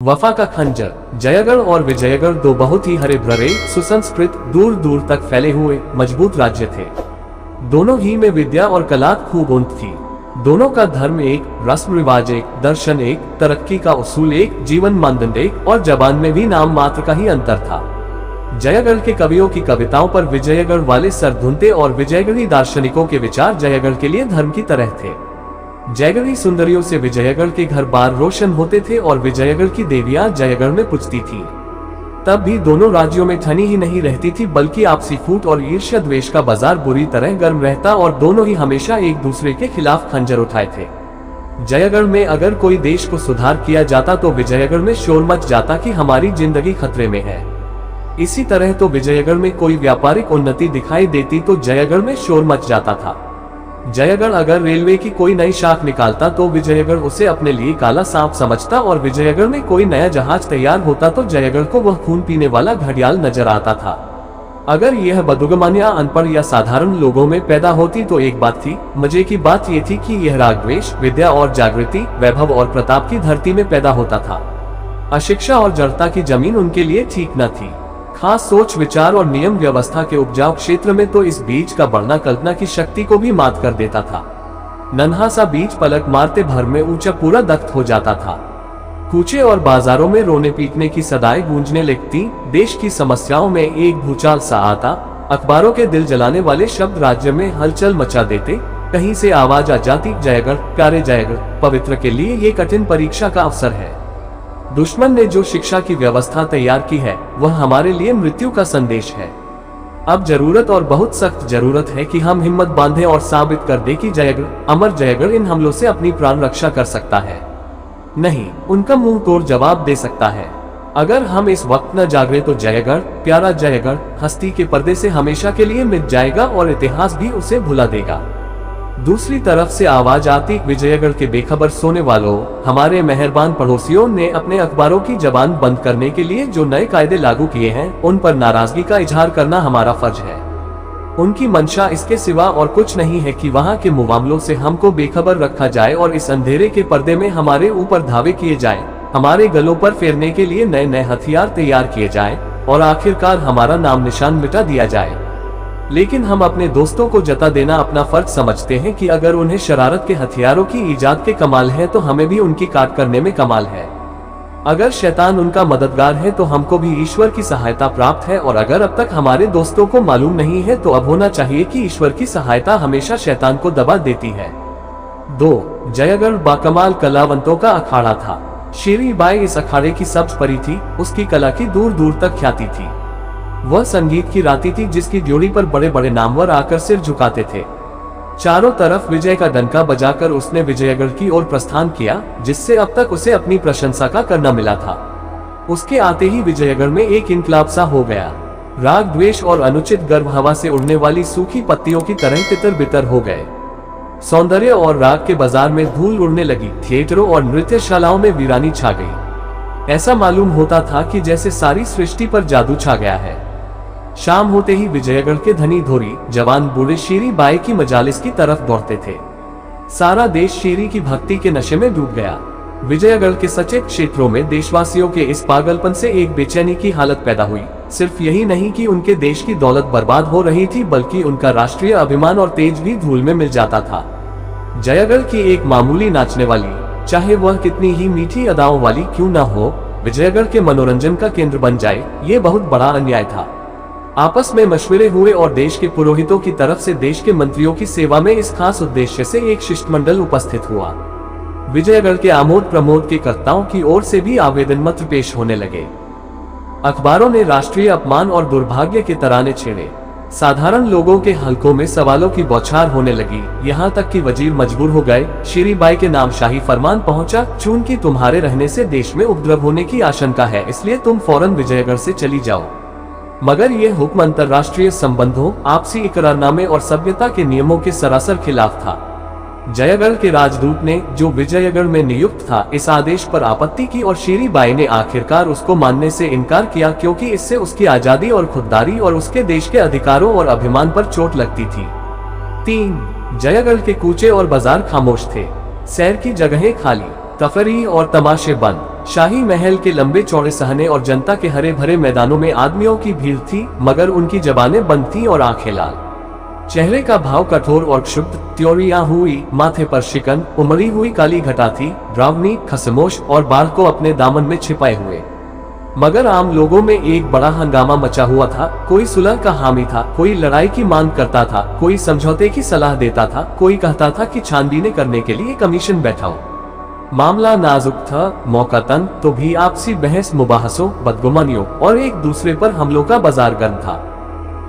वफा का खंजर। जयगढ़ और विजयगढ़ दो बहुत ही हरे भरे, सुसंस्कृत, दूर दूर तक फैले हुए मजबूत राज्य थे। दोनों ही में विद्या और कला खूब उन्नत थी। दोनों का धर्म एक, रस्म रिवाज एक, दर्शन एक, तरक्की का उसूल एक, जीवन मानदंड एक और जबान में भी नाम मात्र का ही अंतर था। जयगढ़ के कवियों की कविताओं पर विजयगढ़ वाले सर धुनते और विजयगढ़ी दार्शनिकों के विचार जयगढ़ के लिए धर्म की तरह थे। जयगढ़ी सुंदरियों से विजयगढ़ के घर बार रोशन होते थे और विजयगढ़ की देवियां जयगढ़ में पूजती थीं। तब भी दोनों राज्यों में ठनी ही नहीं रहती थी, बल्कि आपसी फूट और ईर्ष्या द्वेष का बाजार बुरी तरह गर्म रहता और दोनों ही हमेशा एक दूसरे के खिलाफ खंजर उठाए थे। जयगढ़ में अगर कोई देश को सुधार किया जाता तो विजयगढ़ में शोर मच जाता कि हमारी जिंदगी खतरे में है। इसी तरह तो विजयगढ़ में कोई व्यापारिक उन्नति दिखाई देती तो जयगढ़ में शोर मच जाता था। जयगढ़ अगर रेलवे की कोई नई शाख निकालता तो विजयगढ़ उसे अपने लिए काला सांप समझता और विजयगढ़ में कोई नया जहाज तैयार होता तो जयगढ़ को वह खून पीने वाला घड़ियाल नजर आता था। अगर यह बदुगमानियां अनपढ़ या साधारण लोगों में पैदा होती तो एक बात थी। मजे की बात यह थी कि यह राग द्वेष, विद्या और जागृति, वैभव और प्रताप की धरती में पैदा होता था। अशिक्षा और जड़ता की जमीन उनके लिए ठीक न थी। खास सोच विचार और नियम व्यवस्था के उपजाऊ क्षेत्र में तो इस बीज का बढ़ना कल्पना की शक्ति को भी मात कर देता था। नन्हा सा बीज पलक मारते भर में ऊंचा पूरा दख्त हो जाता था। कूचे और बाजारों में रोने पीटने की सदाएं गूंजने लगती, देश की समस्याओं में एक भूचाल सा आता, अखबारों के दिल जलाने वाले शब्द राज्य में हलचल मचा देते। कहीं से आवाज आ जाती, जयगढ़, प्यारे जयगढ़, पवित्र के लिए ये कठिन परीक्षा का अवसर है। दुश्मन ने जो शिक्षा की व्यवस्था तैयार की है वह हमारे लिए मृत्यु का संदेश है। अब जरूरत और बहुत सख्त जरूरत है कि हम हिम्मत बांधें और साबित कर दें कि जयगढ़, अमर जयगढ़ इन हमलों से अपनी प्राण रक्षा कर सकता है, नहीं उनका मुंह तोड़ जवाब दे सकता है। अगर हम इस वक्त न जागरे तो जयगढ़, प्यारा जयगढ़, हस्ती के पर्दे से हमेशा के लिए मिट जाएगा और इतिहास भी उसे भुला देगा। दूसरी तरफ से आवाज आती, विजयगढ़ के बेखबर सोने वालों, हमारे मेहरबान पड़ोसियों ने अपने अखबारों की जबान बंद करने के लिए जो नए कायदे लागू किए हैं उन पर नाराजगी का इजहार करना हमारा फर्ज है। उनकी मंशा इसके सिवा और कुछ नहीं है कि वहां के मुआमलों से हमको बेखबर रखा जाए और इस अंधेरे के पर्दे में हमारे ऊपर धावे किए जाए, हमारे गलों पर फेरने के लिए नए नए हथियार तैयार किए जाए और आखिरकार हमारा नाम निशान मिटा दिया जाए। लेकिन हम अपने दोस्तों को जता देना अपना फर्ज समझते हैं कि अगर उन्हें शरारत के हथियारों की ईजाद के कमाल है तो हमें भी उनकी काट करने में कमाल है। अगर शैतान उनका मददगार है तो हमको भी ईश्वर की सहायता प्राप्त है, और अगर अब तक हमारे दोस्तों को मालूम नहीं है तो अब होना चाहिए कि ईश्वर की सहायता हमेशा शैतान को दबा देती है। 2. जयगढ़ बाकमाल कलावंतों का अखाड़ा था। शेरी बाई इस अखाड़े की सब्ज परी थी। उसकी कला की दूर दूर तक ख्याति थी। वह संगीत की राती थी जिसकी ड्योढ़ी पर बड़े बड़े नामवर आकर सिर झुकाते थे। चारों तरफ विजय का डंका बजाकर उसने विजयगढ़ की ओर प्रस्थान किया, जिससे अब तक उसे अपनी प्रशंसा का करना मिला था। उसके आते ही विजयगढ़ में एक इनकलाब सा हो गया। राग द्वेष और अनुचित गर्व हवा से उड़ने वाली सूखी पत्तियों की तरह तितर बितर हो गए। सौंदर्य और राग के बाजार में धूल उड़ने लगी। थिएटरों और नृत्यशालाओं में वीरानी छा गई। ऐसा मालूम होता था कि जैसे सारी सृष्टि पर जादू छा गया है। शाम होते ही विजयगढ़ के धनी धोरी, जवान बूढ़े शेरी बाई की मजालिस की तरफ दौड़ते थे। सारा देश शेरी की भक्ति के नशे में डूब गया। विजयगढ़ के सचेत क्षेत्रों में देशवासियों के इस पागलपन से एक बेचैनी की हालत पैदा हुई। सिर्फ यही नहीं कि उनके देश की दौलत बर्बाद हो रही थी, बल्कि उनका राष्ट्रीय अभिमान और तेज भी धूल में मिल जाता था। जयगढ़ की एक मामूली नाचने वाली, चाहे वह कितनी ही मीठी अदाओं वाली क्यों न हो, विजयगढ़ के मनोरंजन का केंद्र बन जाए, ये बहुत बड़ा अन्याय था। आपस में मशवरे हुए और देश के पुरोहितों की तरफ से देश के मंत्रियों की सेवा में इस खास उद्देश्य से एक शिष्टमंडल उपस्थित हुआ। विजयगढ़ के आमोद प्रमोद के कर्ताओं की ओर से भी आवेदन पत्र पेश होने लगे। अखबारों ने राष्ट्रीय अपमान और दुर्भाग्य के तराने छेड़े। साधारण लोगों के हलकों में सवालों की बौछार होने लगी। यहाँ तक कि वजीर मजबूर हो गए। शेरी बाई के नाम शाही फरमान पहुंचा, चूंकि तुम्हारे रहने से देश में उपद्रव होने की आशंका है, इसलिए तुम फौरन विजयगढ़ से चली जाओ। मगर यह हुक्म अंतर्राष्ट्रीय संबंधों, आपसी इकरारनामे और सभ्यता के नियमों के सरासर खिलाफ था। जयगढ़ के राजदूत ने, जो विजयगढ़ में नियुक्त था, इस आदेश पर आपत्ति की और शेरी बाई ने आखिरकार उसको मानने से इनकार किया, क्योंकि इससे उसकी आजादी और खुददारी और उसके देश के अधिकारों और अभिमान पर चोट लगती थी। 3. जयगढ़ के कूचे और बाजार खामोश थे। सैर की जगहें खाली, तफरीह और तमाशे बंद। शाही महल के लंबे चौड़े सहने और जनता के हरे भरे मैदानों में आदमियों की भीड़ थी, मगर उनकी जबानें बंद थीं और आंखें लाल। चेहरे का भाव कठोर और क्षुब्ध, त्योरियां हुई, माथे पर शिकन, उमड़ी हुई काली घटा थी, ड्रावनी, खसमोश और बाढ़ को अपने दामन में छिपाए हुए। मगर आम लोगों में एक बड़ा हंगामा मचा हुआ था। कोई सुलह का हामी था, कोई लड़ाई की मांग करता था, कोई समझौते की सलाह देता था, कोई कहता था कि छानबीनें करने के लिए कमीशन बैठाओ। मामला नाजुक था, मौका तंग तो भी आपसी बहस मुबाहसों, बदगुमानियों और एक दूसरे पर हमलों का बाजार गर्म था।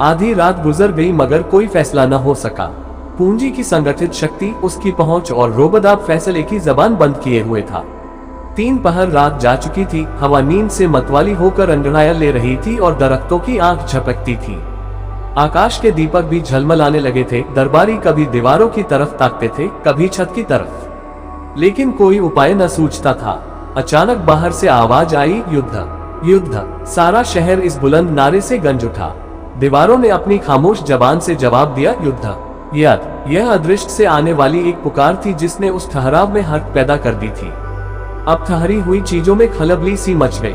आधी रात गुजर गई मगर कोई फैसला न हो सका। पूंजी की संगठित शक्ति, उसकी पहुंच और रोबदाब फैसले की जबान बंद किए हुए था। 3 पहर रात जा चुकी थी, हवा नींद से मतवाली होकर अंगड़ाइयां ले रही थी और दरख्तों की आंख झपकती थी। आकाश के दीपक भी झलमलाने लगे थे। दरबारी कभी दीवारों की तरफ ताकते थे, कभी छत की तरफ, लेकिन कोई उपाय न सूझता था। अचानक बाहर से आवाज आई, युद्ध युद्ध। सारा शहर इस बुलंद नारे से गंज उठा। दीवारों ने अपनी खामोश जबान से जवाब दिया, युद्ध। यह अदृष्ट से आने वाली एक पुकार थी जिसने उस ठहराव में हर्क पैदा कर दी थी। अब ठहरी हुई चीजों में खलबली सी मच गई।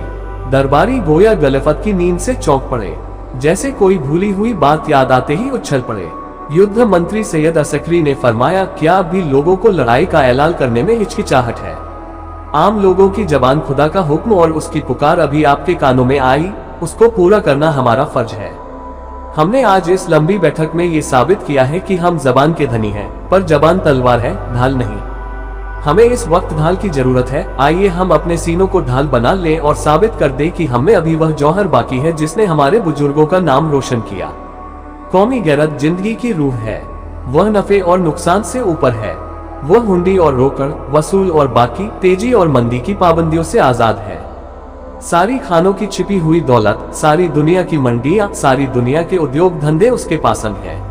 दरबारी गोया गलफत की नींद से चौंक पड़े, जैसे कोई भूली हुई बात याद आते ही उछल पड़े। युद्ध मंत्री सैयद असकरी ने फरमाया, क्या अभी लोगों को लड़ाई का ऐलान करने में हिचकिचाहट है? आम लोगों की जबान खुदा का हुक्म और उसकी पुकार अभी आपके कानों में आई, उसको पूरा करना हमारा फर्ज है। हमने आज इस लंबी बैठक में ये साबित किया है कि हम जबान के धनी हैं, पर जबान तलवार है, ढाल नहीं। हमें इस वक्त ढाल की जरूरत है। आइए हम अपने सीनों को ढाल बना लें और साबित कर दें कि हमें अभी वह जौहर बाकी है जिसने हमारे बुजुर्गों का नाम रोशन किया। कौमी गैरत जिंदगी की रूह है, वह नफे और नुकसान से ऊपर है। वह हुंडी और रोकड़, वसूल और बाकी, तेजी और मंदी की पाबंदियों से आजाद है। सारी खानों की छिपी हुई दौलत, सारी दुनिया की मंडियां, सारी दुनिया के उद्योग धंधे उसके पासन है।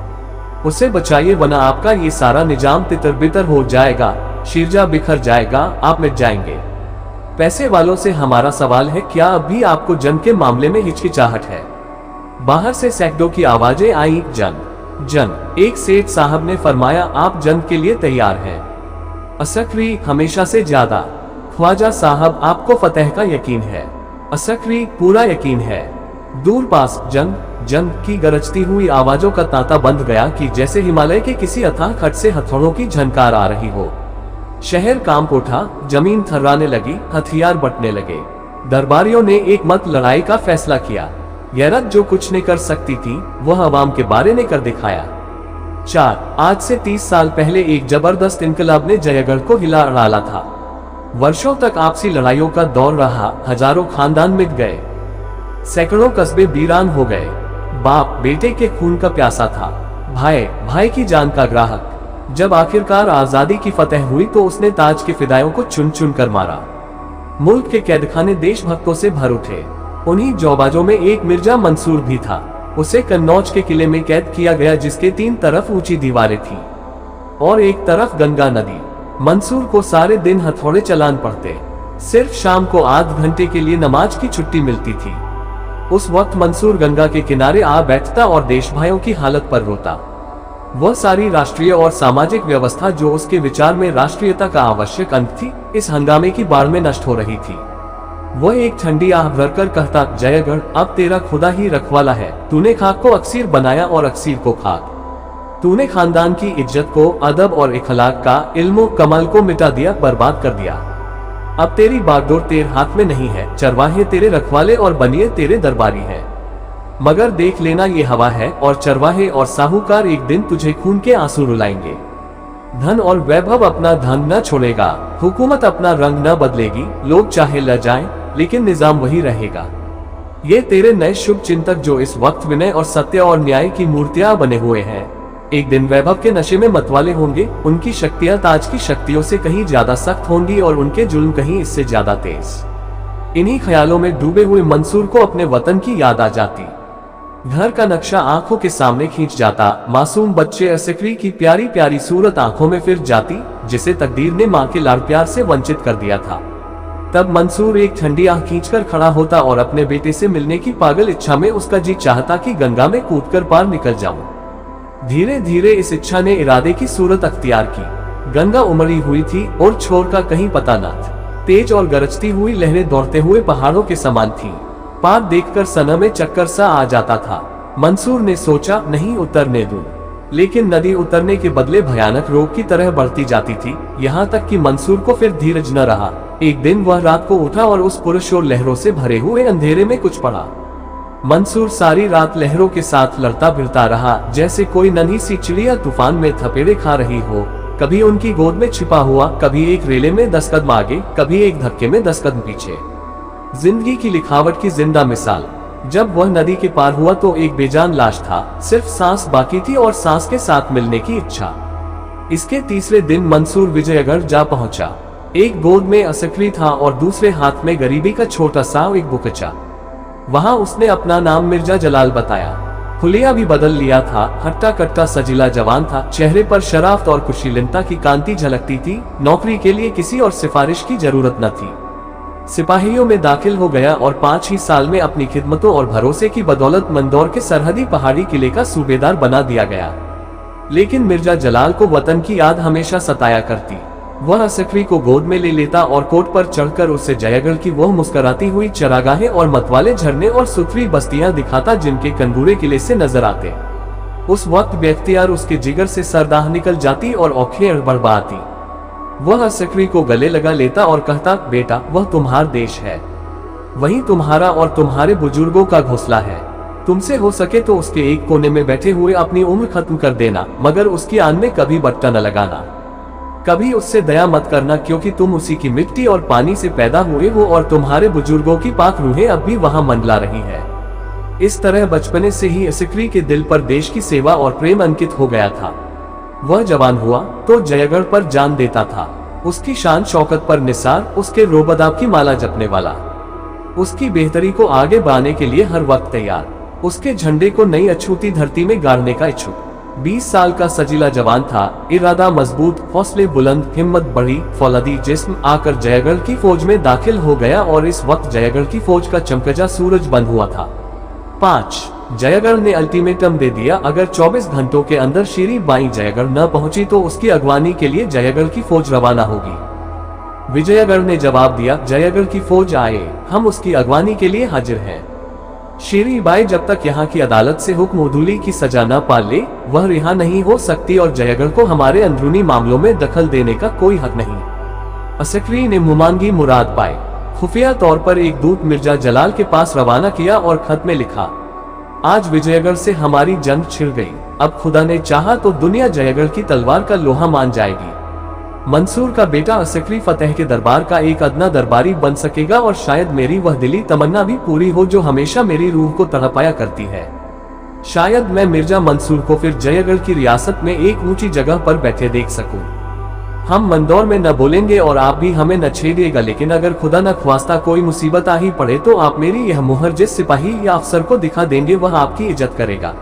उसे बचाइए वरना आपका ये सारा निजाम तितर बितर हो जाएगा, शीरजा बिखर जाएगा, आप मिट जाएंगे। पैसे वालों से हमारा सवाल है, क्या अभी आपको जंग के मामले में हिचकिचाहट है? बाहर से सैकड़ों की आवाजें आई, जंग जंग। एक सेठ साहब ने फरमाया, आप जंग के लिए तैयार हैं? असकरी, हमेशा से ज्यादा। ख्वाजा साहब, आपको फतेह का यकीन है? असकरी, पूरा यकीन है। दूर पास जंग जंग की गरजती हुई आवाजों का तांता बंध गया कि जैसे हिमालय के किसी अथाह खट से हथौड़ों की झनकार आ रही हो। शहर कांप उठा, जमीन थर्राने लगी, हथियार बटने लगे। दरबारियों ने एक मत लड़ाई का फैसला किया। गैरत जो कुछ नहीं कर सकती थी, वह अवाम के बारे ने कर दिखाया। 4 आज से 30 साल पहले एक जबरदस्त इनकलाब ने जयगढ़ को हिला डाला था। वर्षों तक आपसी लड़ाइयों का दौर रहा, हजारों खानदान मिट गए, सैकड़ों कस्बे वीरान हो गए। बाप बेटे के खून का प्यासा था, भाई भाई की जान का ग्राहक। जब आखिरकार आजादी की फतह हुई तो उसने ताज के फिदायों को चुन चुन कर मारा। मुल्क के कैदखाने देशभक्तों से भर उठे। उन्हीं जौबाजों में एक मिर्जा मंसूर भी था। उसे कन्नौज के किले में कैद किया गया जिसके 3 तरफ ऊंची दीवारें थीं और एक तरफ गंगा नदी। मंसूर को सारे दिन हथौड़े चलान पड़ते, सिर्फ शाम को आध घंटे के लिए नमाज की छुट्टी मिलती थी। उस वक्त मंसूर गंगा के किनारे आ बैठता और देश भाइयों की हालत पर रोता। वह सारी राष्ट्रीय और सामाजिक व्यवस्था जो उसके विचार में राष्ट्रीयता का आवश्यक अंग थी, इस हंगामे की बाढ़ में नष्ट हो रही थी। वह एक ठंडी आह भरकर कहता, जयगढ़ अब तेरा खुदा ही रखवाला है। तूने खाक को अक्सीर बनाया और अक्सीर को खाक। तूने खानदान की इज्जत को, अदब और इखलाक का, इल्मो कमाल को मिटा दिया, बर्बाद कर दिया। अब तेरी बागडोर तेरे हाथ में नहीं है। चरवाहे तेरे रखवाले और बनिए तेरे दरबारी हैं। मगर देख लेना ये हवा है और चरवाहे और साहूकार एक दिन तुझे खून के आंसू रुलाएंगे। धन और वैभव अपना ढंग न छोड़ेगा, हुकूमत अपना रंग न बदलेगी। लोग चाहे ल जाएं, लेकिन निजाम वही रहेगा। ये तेरे नए शुभ चिंतक जो इस वक्त विनय और सत्य और न्याय की मूर्तियां बने हुए हैं, एक दिन वैभव के नशे में मतवाले होंगे। उनकी शक्तियां ताज की शक्तियों से कहीं ज्यादा सख्त होंगी और उनके जुल्म कहीं इससे ज्यादा तेज। इन्हीं ख्यालों में डूबे हुए मंसूर को अपने वतन की याद आ जाती। घर का नक्शा आंखों के सामने खींच जाता। मासूम बच्चे असकरी की प्यारी प्यारी सूरत आंखों में फिर जाती, जिसे तकदीर ने मां के लाड़ प्यार से वंचित कर दिया था। तब मंसूर एक ठंडी आंख खींचकर खड़ा होता और अपने बेटे से मिलने की पागल इच्छा में उसका जी चाहता कि गंगा में कूदकर पार निकल जाऊं। धीरे धीरे इस इच्छा ने इरादे की सूरत अख्तियार की। गंगा उमड़ी हुई थी और छोर का कहीं पता न था। तेज और गरजती हुई लहरें दौड़ते हुए पहाड़ों के समान थीं। पार देखकर सना में चक्कर सा आ जाता था। मंसूर ने सोचा, नहीं उतरने दूं। लेकिन नदी उतरने के बदले भयानक रोग की तरह बढ़ती जाती थी, यहाँ तक कि मंसूर को फिर धीरज न रहा। एक दिन वह रात को उठा और उस पुरशोर लहरों से भरे हुए अंधेरे में कुछ पड़ा। मंसूर सारी रात लहरों के साथ लड़ता भिड़ता रहा, जैसे कोई नन्ही सी चिड़िया तूफान में थपेड़े खा रही हो। कभी उनकी गोद में छिपा हुआ, कभी एक रेले में 10 कदम आगे, कभी एक धक्के में 10 कदम पीछे। जिंदगी की लिखावट की जिंदा मिसाल। जब वह नदी के पार हुआ तो एक बेजान लाश था, सिर्फ सांस बाकी थी और सांस के साथ मिलने की इच्छा। इसके तीसरे दिन मंसूर विजयगढ़ जा पहुंचा। एक गोद में असकरी था और दूसरे हाथ में गरीबी का छोटा सा एक बुकचा। वहां उसने अपना नाम मिर्जा जलाल बताया। हुलिया भी बदल लिया था, हट्टा कट्टा सजीला जवान था, चेहरे पर शराफत और कुशीलता की कांति झलकती थी। नौकरी के लिए किसी और सिफारिश की जरूरत न थी। सिपाहियों में दाखिल हो गया और 5 ही साल में अपनी खिदमतों और भरोसे की बदौलत मंदौर के सरहदी पहाड़ी किले का सूबेदार बना दिया गया। लेकिन मिर्जा जलाल को वतन की याद हमेशा सताया करती। वह असकरी को गोद में ले लेता और कोट पर चढ़कर उसे जयगढ़ की वह मुस्कुराती हुई चरागाहें और मतवाले झरने और सुथरी बस्तियां दिखाता जिनके कनबूरे किले से नजर आते। उस वक्त बेख्तियार उसके जिगर से सरदाह निकल जाती और औखें बड़बड़ाती। वह असकरी को गले लगा लेता और कहता, बेटा वह तुम्हारा देश है, वही तुम्हारा और तुम्हारे बुजुर्गों का घोंसला है। तुमसे हो सके तो उसके एक कोने में बैठे हुए अपनी उम्र खत्म कर देना, मगर उसकी आन में कभी बट्टा न लगाना। कभी उससे दया मत करना, क्योंकि तुम उसी की मिट्टी और पानी से पैदा हुए हो और तुम्हारे बुजुर्गों की पाक रूहें अब भी वहां मंडला रही है। इस तरह बचपने से ही असकरी के दिल पर देश की सेवा और प्रेम अंकित हो गया था। वह जवान हुआ तो जयगढ़ पर जान देता था। उसकी शान शौकत पर निसार, उसके रोबदाब की माला जपने वाला, उसकी बेहतरी को आगे बढ़ाने के लिए हर वक्त तैयार, उसके झंडे को नई अछूती धरती में गाड़ने का इच्छुक। 20 साल का सजीला जवान था, इरादा मजबूत, हौसले बुलंद, हिम्मत बड़ी, फौलादी जिस्म। आकर जयगढ़ की फौज में दाखिल हो गया और इस वक्त जयगढ़ की फौज का चमकजा सूरज बंद हुआ था। 5 जयगढ़ ने अल्टीमेटम दे दिया, अगर 24 घंटों के अंदर श्री बाई जयगढ़ न पहुंची तो उसकी अगवानी के लिए जयगढ़ की फौज रवाना होगी। विजयगढ़ ने जवाब दिया, जयगढ़ की फौज आए, हम उसकी अगवानी के लिए हाजिर हैं। श्री बाई जब तक यहाँ की अदालत से हुक्म उधूली की सजा न पा ले, वह रिहा नहीं हो सकती और जयगढ़ को हमारे अंदरूनी मामलों में दखल देने का कोई हक नहीं। असकरी ने मुमांगी मुराद पाए। खुफिया तौर पर एक दूत मिर्जा जलाल के पास रवाना किया और खत में लिखा, आज विजयगढ़ से हमारी जंग छिड़ गई, अब खुदा ने चाहा तो दुनिया जयगढ़ की तलवार का लोहा मान जाएगी। मंसूर का बेटा असकरी फतेह के दरबार का एक अदना दरबारी बन सकेगा और शायद मेरी वह दिली तमन्ना भी पूरी हो जो हमेशा मेरी रूह को तड़पाया करती है। शायद मैं मिर्जा मंसूर को फिर जयगढ़ की रियासत में एक ऊंची जगह पर बैठे देख सकूं। हम मंदौर में न बोलेंगे और आप भी हमें न छेड़िएगा, लेकिन अगर खुदा न ख्वास्ता कोई मुसीबत आ ही पड़े तो आप मेरी यह मुहर जिस सिपाही या अफसर को दिखा देंगे वह आपकी इज्जत करेगा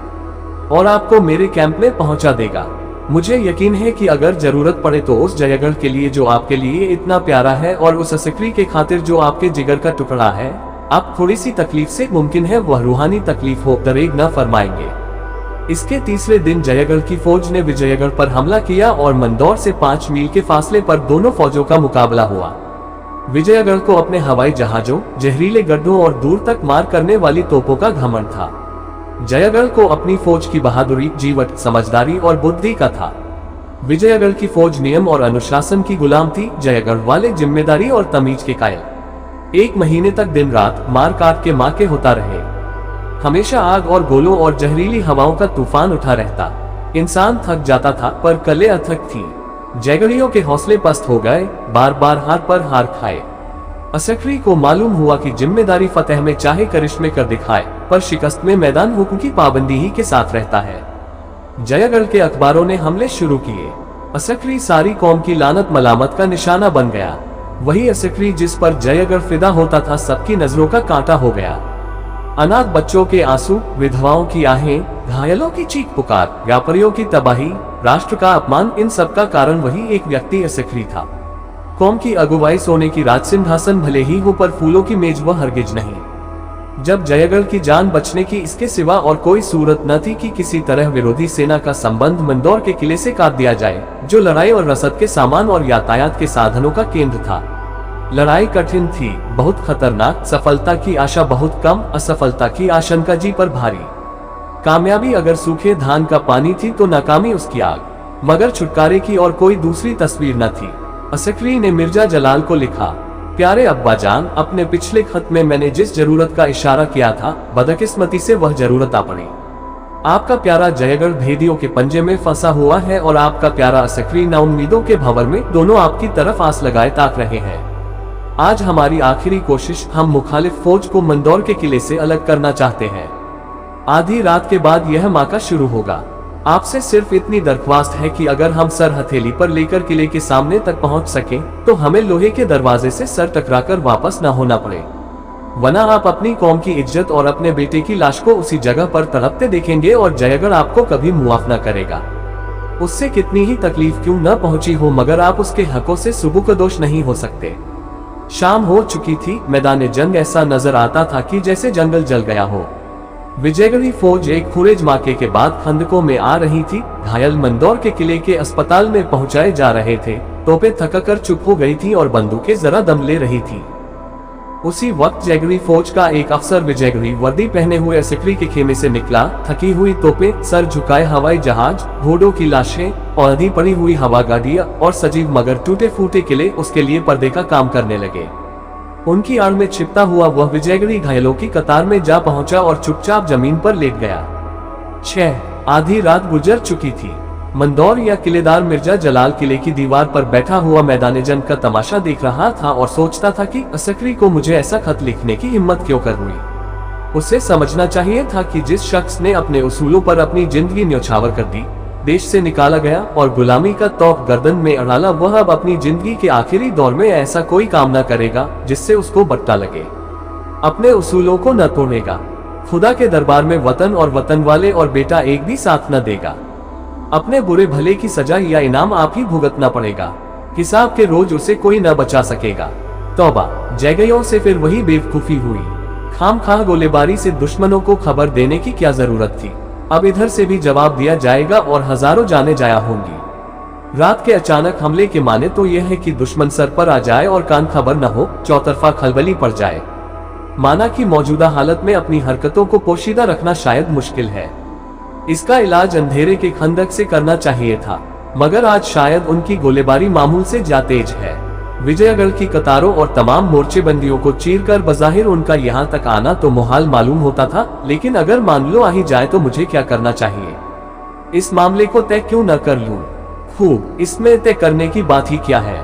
और आपको मेरे कैंप में पहुंचा देगा। मुझे यकीन है कि अगर जरूरत पड़े तो उस जयगढ़ के लिए जो आपके लिए इतना प्यारा है और उस असकरी के खातिर जो आपके जिगर का टुकड़ा है, आप थोड़ी सी तकलीफ से मुमकिन है वह रूहानी तकलीफ हो दरेग न फरमाएंगे। इसके तीसरे दिन जयगढ़ की फौज ने विजयगढ़ पर हमला किया और मंदौर से 5 मील के फासले पर दोनों फौजों का मुकाबला हुआ। विजयगढ़ को अपने हवाई जहाजों, जहरीले गड्ढों और दूर तक मार करने वाली तोपों का घमंड था। जयगढ़ को अपनी फौज की बहादुरी, जीवट, समझदारी और बुद्धि का था। विजयगढ़ की फौज नियम और अनुशासन की गुलाम थी, जयगढ़ वाले जिम्मेदारी और तमीज के कायल। 1 महीने तक दिन रात मार काट के माके होता रहे। हमेशा आग और गोलों और जहरीली हवाओं का तूफान उठा रहता। इंसान थक जाता था पर कले अथक थी। जयगढ़ियों के हौसले पस्त हो गए, बार बार हार पर हार खाए। असकरी को मालूम हुआ कि जिम्मेदारी फतेह में चाहे करिश्मे कर दिखाए, पर शिकस्त में मैदान हुक्म की पाबंदी ही के साथ रहता है। जयगढ़ के अखबारों ने हमले शुरू किए। असकरी सारी कौम की लानत मलामत का निशाना बन गया। वही असकरी जिस पर जयगढ़ फिदा होता था सबकी नजरों का कांटा हो गया। अनाथ बच्चों के आंसू, विधवाओं की आहें, घायलों की चीख पुकार, व्यापारियों की तबाही, राष्ट्र का अपमान, इन सब का कारण वही एक व्यक्ति असकरी था। कौम की अगुवाई सोने की राज सिंहासन भले ही हो पर फूलों की मेज वह हरगिज नहीं। जब जयगढ़ की जान बचने की इसके सिवा और कोई सूरत न थी कि किसी तरह विरोधी सेना का संबंध मंदौर के किले से काट दिया जाए, जो लड़ाई और रसद के सामान और यातायात के साधनों का केंद्र था। लड़ाई कठिन थी, बहुत खतरनाक, सफलता की आशा बहुत कम, असफलता की आशंका जी पर भारी। कामयाबी अगर सूखे धान का पानी थी तो नाकामी उसकी आग, मगर छुटकारे की और कोई दूसरी तस्वीर न थी। असकरी ने मिर्जा जलाल को लिखा, प्यारे अब्बा जान, अपने पिछले खत में मैंने जिस जरूरत का इशारा किया था, बदकिस्मती से वह जरूरत आ पड़ी। आपका प्यारा जयगढ़ भेदियों के पंजे में फंसा हुआ है और आपका प्यारा असकरी नाउम्मीदों के भंवर में दोनों आपकी तरफ आस लगाए ताक रहे हैं। आज हमारी आखिरी कोशिश, हम मुखालिफ फौज को मंदौर के किले से अलग करना चाहते हैं। आधी रात के बाद यह माका शुरू होगा। आपसे सिर्फ इतनी दरख्वास्त है कि अगर हम सर हथेली पर लेकर किले के सामने तक पहुंच सकें, तो हमें लोहे के दरवाजे से सर टकराकर वापस न होना पड़े, वरना आप अपनी कौम की इज्जत और अपने बेटे की लाश को उसी जगह पर तड़पते देखेंगे और जयगढ़ आपको कभी मुआफ न करेगा। उससे कितनी ही तकलीफ क्यों न पहुंची हो, मगर आप उसके हकों से सुबुकदोश नहीं हो सकते। शाम हो चुकी थी, मैदान जंग ऐसा नजर आता था कि जैसे जंगल जल गया हो। विजयगढ़ी फौज एक खुरेज माके के बाद खंदकों में आ रही थी। घायल मंदौर के किले के अस्पताल में पहुंचाए जा रहे थे। तोपें थककर चुप हो गई थी और बंदूकें जरा दम ले रही थी। उसी वक्त जयगढ़ी फौज का एक अफसर विजयगढ़ी वर्दी पहने हुए असकरी के खेमे से निकला। थकी हुई तोपें, सर झुकाए हवाई जहाज, घोड़ों की लाशें और आधी पड़ी हुई हवा गाड़ियां और सजीव मगर टूटे फूटे किले उसके लिए पर्दे का काम करने लगे। उनकी आड़ में छिपता हुआ वह विजयगढ़ी घायलों की कतार में जा पहुंचा और चुपचाप जमीन पर लेट गया। 6 आधी रात गुजर चुकी थी। मंदौर या किलेदार मिर्जा जलाल किले की दीवार पर बैठा हुआ मैदान जंग का तमाशा देख रहा था और सोचता था कि असकरी को मुझे ऐसा खत लिखने की हिम्मत क्यों कर हुई। उसे समझना चाहिए था कि जिस शख्स ने अपने उसूलों पर अपनी जिंदगी न्यौछावर कर दी, देश से निकाला गया और गुलामी का तौक गर्दन में अड़ाला, वह अब अपनी जिंदगी के आखिरी दौर में ऐसा कोई काम न करेगा जिससे उसको बट्टा लगे। अपने उसूलों को न तोड़ेगा। खुदा के दरबार में वतन और वतन वाले और बेटा एक भी साथ न देगा। अपने बुरे भले की सजा या इनाम आप ही भुगतना पड़ेगा। हिसाब के रोज उसे कोई न बचा सकेगा। तौबा, जयगढ़ियों से फिर वही बेवकूफी हुई। खामखाह गोलेबारी से दुश्मनों को खबर देने की क्या जरूरत थी। अब इधर से भी जवाब दिया जाएगा और हजारों जाने जाया होंगी। रात के अचानक हमले के माने तो यह है कि दुश्मन सर पर आ जाए और कान खबर न हो, चौतरफा खलबली पड़ जाए। माना कि मौजूदा हालत में अपनी हरकतों को पोशीदा रखना शायद मुश्किल है। इसका इलाज अंधेरे के खंदक से करना चाहिए था, मगर आज शायद उनकी गोलीबारी मामूल से ज्यादा तेज है। विजयगढ़ की कतारों और तमाम मोर्चेबंदियों को चीरकर बज़ाहिर उनका यहाँ तक आना तो मुहाल मालूम होता था, लेकिन अगर मान लो आ ही जाए तो मुझे क्या करना चाहिए? इस मामले को तय क्यों न कर लूं? खूब, इसमें तय करने की बात ही क्या है।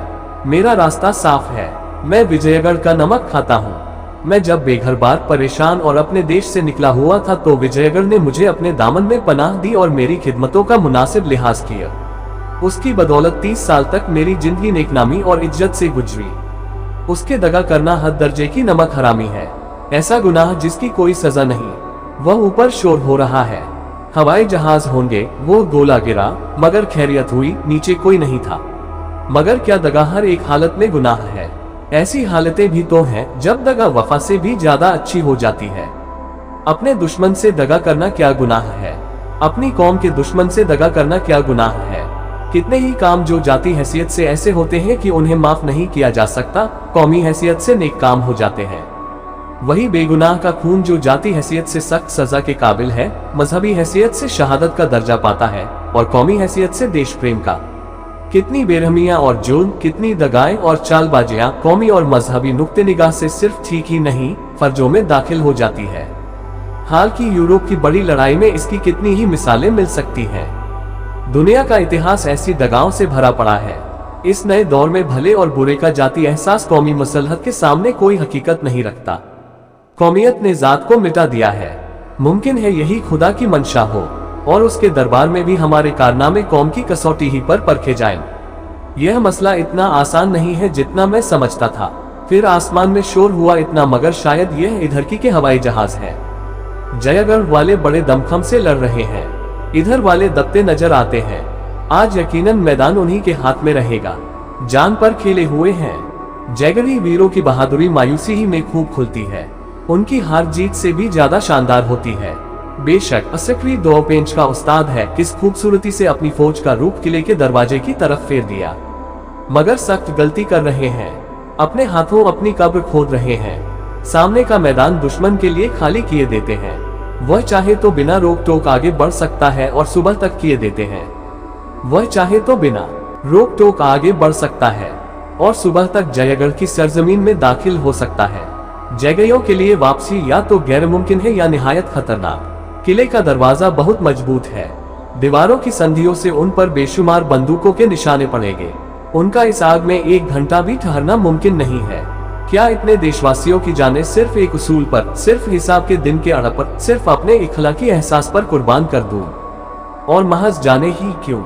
मेरा रास्ता साफ है। मैं विजयगढ़ का नमक खाता हूँ। मैं जब बेघर बार परेशान और अपने देश से निकला हुआ था तो विजयगढ़ ने मुझे अपने दामन में पनाह दी और मेरी खिदमतों का मुनासिब लिहाज किया। उसकी बदौलत 30 साल तक मेरी जिंदगी नेकनामी और इज्जत से गुजरी। उसके दगा करना हद दर्जे की नमक हरामी है, ऐसा गुनाह जिसकी कोई सजा नहीं। वह ऊपर शोर हो रहा है, हवाई जहाज होंगे, वो गोला गिरा मगर खैरियत हुई, नीचे कोई नहीं था। मगर क्या दगा हर एक हालत में गुनाह है? ऐसी हालतें भी तो हैं जब दगा वफा से भी ज्यादा अच्छी हो जाती है। अपने दुश्मन से दगा करना क्या गुनाह है? अपनी कौम के दुश्मन से दगा करना क्या गुनाह है? कितने ही काम जो जाती हैसियत से ऐसे होते हैं कि उन्हें माफ नहीं किया जा सकता, कौमी हैसियत से नेक काम हो जाते हैं। वही बेगुनाह का खून जो जाती हैसियत से सख्त सजा के काबिल है, मजहबी हैसियत से शहादत का दर्जा पाता है और कौमी हैसियत से देश प्रेम का। कितनी बेरहमियां और जुल्म, कितनी दगाएं और चालबाजियां कौमी और मजहबी नुक्ते निगाह से सिर्फ ठीक ही नहीं, फर्जों में दाखिल हो जाती है। हाल की यूरोप की बड़ी लड़ाई में इसकी कितनी ही मिसालें मिल सकती हैं। दुनिया का इतिहास ऐसी दगाओं से भरा पड़ा है। इस नए दौर में भले और बुरे का जाती एहसास कौमी मसलहत के सामने कोई हकीकत नहीं रखता। कौमियत ने जात को मिटा दिया है। मुमकिन है यही खुदा की मंशा हो और उसके दरबार में भी हमारे कारनामे कौम की कसौटी ही पर परखे जाएं। यह मसला इतना आसान नहीं है जितना मैं समझता था। फिर आसमान में शोर हुआ इतना, मगर शायद यह इधर की के हवाई जहाज है। जयगढ़ वाले बड़े दमखम से लड़ रहे हैं, इधर वाले दबते नजर आते हैं। आज यकीनन मैदान उन्हीं के हाथ में रहेगा। जान पर खेले हुए हैं। जयगढ़ी वीरों की बहादुरी मायूसी ही में खूब खुलती है। उनकी हार जीत से भी ज्यादा शानदार होती है। बेशक असकरी दो पेंच का उस्ताद है, किस खूबसूरती से अपनी फौज का रुख किले के दरवाजे की तरफ फेर दिया, मगर सख्त गलती कर रहे हैं। अपने हाथों अपनी कब्र खोद रहे हैं। सामने का मैदान दुश्मन के लिए खाली किए देते हैं। वह चाहे तो बिना रोक टोक आगे बढ़ सकता है और सुबह तक किए देते हैं। वह चाहे तो बिना रोक टोक आगे बढ़ सकता है और सुबह तक जयगढ़ की सरजमीन में दाखिल हो सकता है। जयगढ़ियों के लिए वापसी या तो गैर मुमकिन है या निहायत खतरनाक। किले का दरवाजा बहुत मजबूत है। दीवारों की संधियों से उन पर बेशुमार बंदूकों के निशाने पड़ेंगे। उनका इस आग में 1 घंटा भी ठहरना मुमकिन नहीं है। क्या इतने देशवासियों की जानें सिर्फ एक उसूल पर, सिर्फ हिसाब के दिन के अड़ पर, सिर्फ अपने इखलाकी एहसास पर कुर्बान कर दूं? और महज जाने ही क्यों,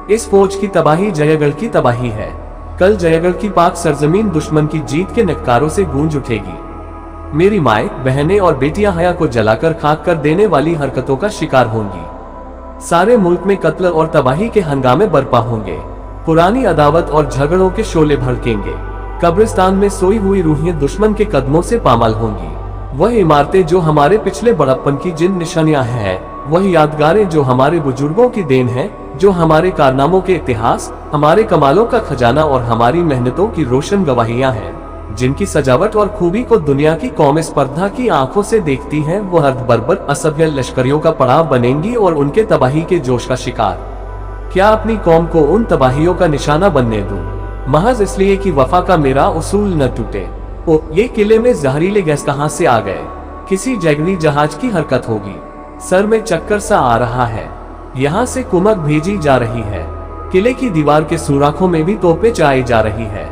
इस फौज की तबाही जयगढ़ की तबाही है। कल जयगढ़ की पाक सरजमीन दुश्मन की जीत के नक्कारों से गूंज उठेगी। मेरी माएं, बहनें और बेटियां हया को जलाकर खाक कर देने वाली हरकतों का शिकार होंगी। सारे मुल्क में कत्ल और तबाही के हंगामे बर्पा होंगे। पुरानी अदावत और झगड़ों के शोले भड़केंगे। कब्रिस्तान में सोई हुई रूहें दुश्मन के कदमों से पामाल होंगी। वह इमारतें जो हमारे पिछले बड़प्पन की जिन निशानियां हैं, वह यादगारें जो हमारे बुजुर्गों की देन है, जो हमारे कारनामों के इतिहास, हमारे कमालों का खजाना और हमारी मेहनतों की रोशन गवाहियां हैं, जिनकी सजावट और खूबी को दुनिया की कौमें स्पर्धा की आंखों से देखती हैं, वह अर्धबर्बर असभ्य लश्करियों का पड़ाव बनेंगी और उनके तबाही के जोश का शिकार। क्या अपनी कौम को उन तबाहियों का निशाना बनने दूं, महज इसलिए कि वफा का मेरा उसूल न टूटे? ओ, ये किले में जहरीले गैस कहां से आ गए? किसी जंगली जहाज की हरकत होगी। सर में चक्कर सा आ रहा है। यहाँ से कुमक भेजी जा रही है। किले की दीवार के सुराखों में भी तोपें चलाई जा रही है।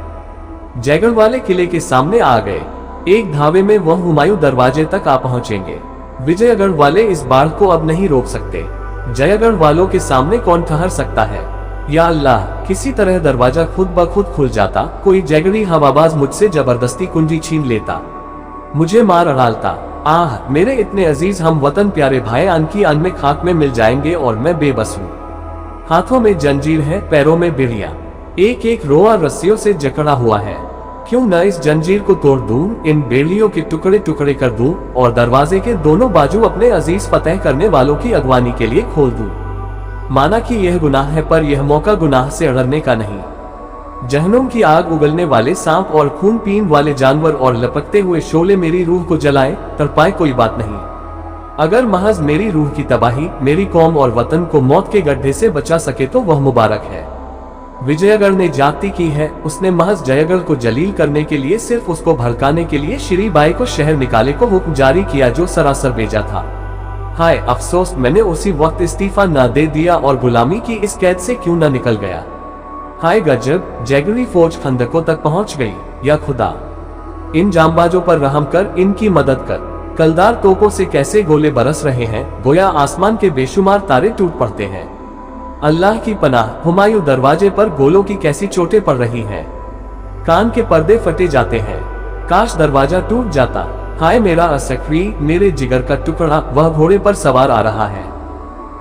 जयगढ़ वाले किले के सामने आ गए। एक धावे में वह हुमायूं दरवाजे तक आ पहुंचेंगे। विजयगढ़ वाले इस बाढ़ को अब नहीं रोक सकते। जयगढ़ वालों के सामने कौन ठहर सकता है? या अल्लाह, किसी तरह दरवाजा खुद ब खुद खुल जाता। कोई जयगढ़ी हवाबाज मुझसे जबरदस्ती कुंजी छीन लेता, मुझे मार डालता। आह, मेरे इतने अजीज हम वतन प्यारे भाई अन की अन में खाक में मिल जाएंगे और मैं बेबस हूँ। हाथों में जंजीर है, पैरों में बिड़िया, एक एक रोआ रस्सियों से जकड़ा हुआ है। क्यों न इस जंजीर को तोड़ दूं, इन बेड़ियों के टुकड़े टुकड़े कर दूं और दरवाजे के दोनों बाजू अपने अजीज फतेह करने वालों की अगवानी के लिए खोल दूं। माना कि यह गुनाह है, पर यह मौका गुनाह से अड़ने का नहीं। जहन्नुम की आग उगलने वाले सांप और खून पीन वाले जानवर और लपकते हुए शोले मेरी रूह को जलाए तड़पाए, कोई बात नहीं। अगर महज मेरी रूह की तबाही मेरी कौम और वतन को मौत के गड्ढे से बचा सके तो वह मुबारक है। विजयगढ़ ने जाति की है। उसने महज जयगढ़ को जलील करने के लिए, सिर्फ उसको भड़काने के लिए श्री बाई को शहर निकाले को हुक्म जारी किया, जो सरासर बेजा था। हाय अफसोस, मैंने उसी वक्त इस्तीफा न दे दिया और गुलामी की इस कैद से क्यों न निकल गया। हाय गजब, जयगढ़ी फौज खंदकों तक पहुंच गई। या खुदा, इन जांबाजों पर रहम कर, इनकी मदद कर। कलदार तोपों से कैसे गोले बरस रहे हैं, गोया आसमान के बेशुमार तारे टूट पड़ते हैं। अल्लाह की पनाह, हुमायूं दरवाजे पर गोलों की कैसी चोटें पड़ रही हैं। कान के पर्दे फटे जाते हैं। काश दरवाजा टूट जाता। हाय मेरा असक्री, मेरे जिगर का टुकड़ा, वह घोड़े पर सवार आ रहा है।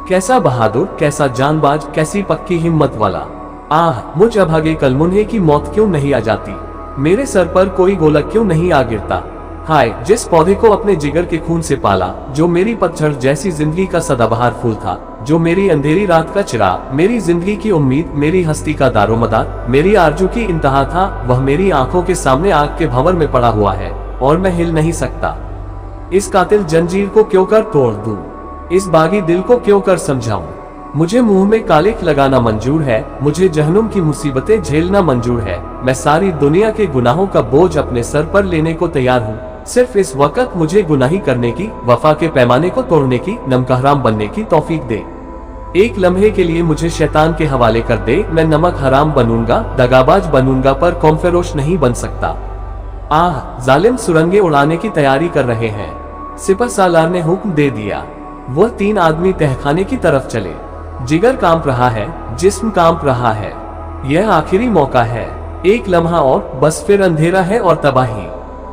कैसा बहादुर, कैसा जानबाज, कैसी पक्की हिम्मत वाला। आह, मुझ अभागे कलमुन्हे की मौत क्यों नहीं आ जाती। मेरे सर पर कोई गोला क्यों नहीं आ गिरता। हाय, जिस पौधे को अपने जिगर के खून से पाला, जो मेरी पतझड़ जैसी जिंदगी का सदाबहार फूल था, जो मेरी अंधेरी रात का चिराग, मेरी जिंदगी की उम्मीद, मेरी हस्ती का दारोमदार, मेरी आरजू की इंतहा था, वह मेरी आंखों के सामने आग के भंवर में पड़ा हुआ है और मैं हिल नहीं सकता। इस कातिल जंजीर को क्यों कर तोड़ दूं? इस बागी दिल को क्यों कर समझाऊं? मुझे मुंह में कालिख लगाना मंजूर है, मुझे जहन्नुम की मुसीबतें झेलना मंजूर है। मैं सारी दुनिया के गुनाहों का बोझ अपने सर पर लेने को तैयार हूँ। सिर्फ इस वक्त मुझे गुनाही करने की, वफा के पैमाने को तोड़ने की, नमक बनने की तौफीक दे। एक लम्हे के लिए मुझे शैतान के हवाले कर दे। मैं नमक हराम बनूंगा, दगाबाज बनूंगा, पर कौमफरोश नहीं बन सकता। आह, जालिम सुरंगें उड़ाने की तैयारी कर रहे हैं। सिपह सालार ने हुक्म दे दिया। वह 3 आदमी तहखाने की तरफ चले। जिगर कांप रहा है, जिस्म कांप रहा है। यह आखिरी मौका है, एक लम्हा और, बस फिर अंधेरा है और तबाही।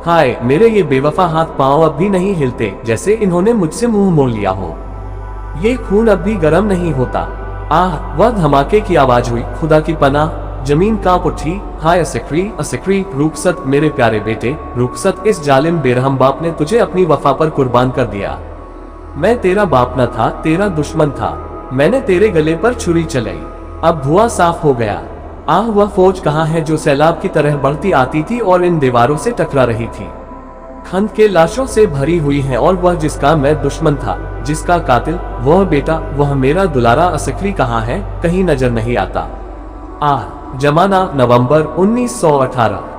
हाय, मेरे ये बेवफा हाथ पांव अब भी नहीं हिलते, जैसे इन्होंने मुझसे मुंह मोड़ लिया हो। ये खून अब भी गर्म नहीं होता। आह, वह धमाके की आवाज हुई। खुदा की पनाह, जमीन कांप उठी। हाय असक्री, रुखसत मेरे प्यारे बेटे, रुखसत। इस जालिम बेरहम बाप ने तुझे अपनी वफा पर कुर्बान कर दिया। मैं तेरा बाप न था, तेरा दुश्मन था। मैंने तेरे गले पर छुरी चलाई। अब धुआं साफ हो गया। आह, वह फौज कहाँ है जो सैलाब की तरह बढ़ती आती थी और इन दीवारों से टकरा रही थी। खंड के लाशों से भरी हुई है और वह जिसका मैं दुश्मन था, जिसका कातिल, वह बेटा, वह मेरा दुलारा असकरी कहाँ है, कहीं नजर नहीं आता। आह, जमाना नवंबर 1918।